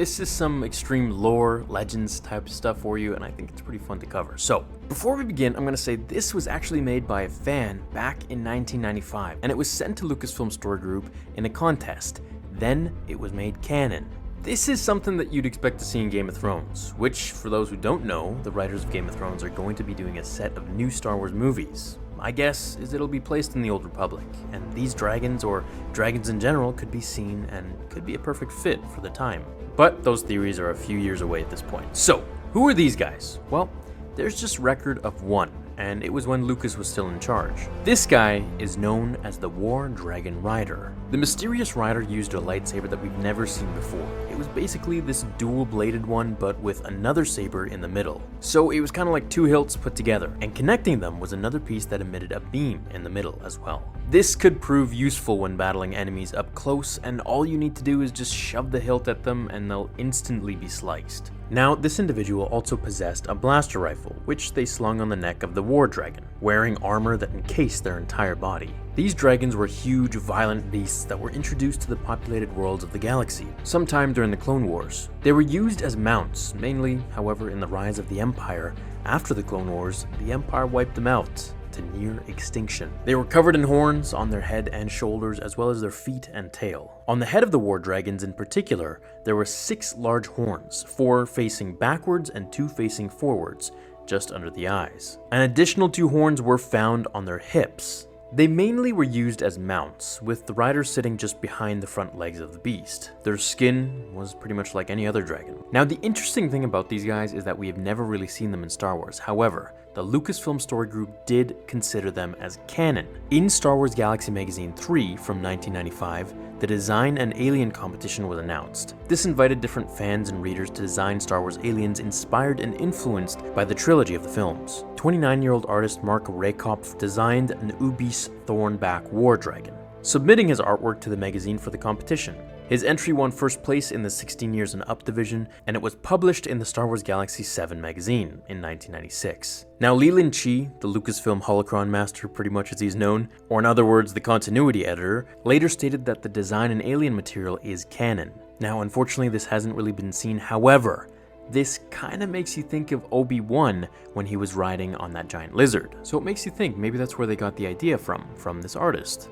This is some extreme lore, legends type stuff for you, and I think it's pretty fun to cover. So, before we begin, I'm going to say this was actually made by a fan back in 1995, and it was sent to Lucasfilm Story Group in a contest. Then, it was made canon. This is something that you'd expect to see in Game of Thrones, which, for those who don't know, the writers of Game of Thrones are going to be doing a set of new Star Wars movies. My guess is it'll be placed in the Old Republic, and these dragons, or dragons in general, could be seen and could be a perfect fit for the time. But those theories are a few years away at this point. So, who are these guys? Well, there's just record of one, and it was when Lucas was still in charge. This guy is known as the War Dragon Rider. The mysterious rider used a lightsaber that we've never seen before. It was basically this dual-bladed one, but with another saber in the middle. So it was kind of like two hilts put together, and connecting them was another piece that emitted a beam in the middle as well. This could prove useful when battling enemies up close, and all you need to do is just shove the hilt at them and they'll instantly be sliced. Now, this individual also possessed a blaster rifle, which they slung on the neck of the War Dragon, wearing armor that encased their entire body. These dragons were huge, violent beasts that were introduced to the populated worlds of the galaxy sometime during the Clone Wars. They were used as mounts, mainly, however, in the rise of the Empire. After the Clone Wars, the Empire wiped them out to near extinction. They were covered in horns on their head and shoulders, as well as their feet and tail. On the head of the War Dragons in particular, there were 6 large horns, 4 facing backwards and 2 facing forwards, just under the eyes. An additional 2 horns were found on their hips. They mainly were used as mounts, with the riders sitting just behind the front legs of the beast. Their skin was pretty much like any other dragon. Now, the interesting thing about these guys is that we have never really seen them in Star Wars. However, the Lucasfilm Story Group did consider them as canon. In Star Wars Galaxy Magazine 3 from 1995, the Design an Alien competition was announced. This invited different fans and readers to design Star Wars aliens inspired and influenced by the trilogy of the films. 29-year-old artist Mark Raykopf designed an Ubis Thornback War Dragon, submitting his artwork to the magazine for the competition. His entry won first place in the 16 Years and Up division, and it was published in the Star Wars Galaxy 7 magazine in 1996. Now, Leland Chee, the Lucasfilm Holocron Master, pretty much as he's known, or in other words, the continuity editor, later stated that the Design an Alien material is canon. Now, unfortunately, this hasn't really been seen. However, this kind of makes you think of Obi-Wan when he was riding on that giant lizard. So it makes you think maybe that's where they got the idea from this artist.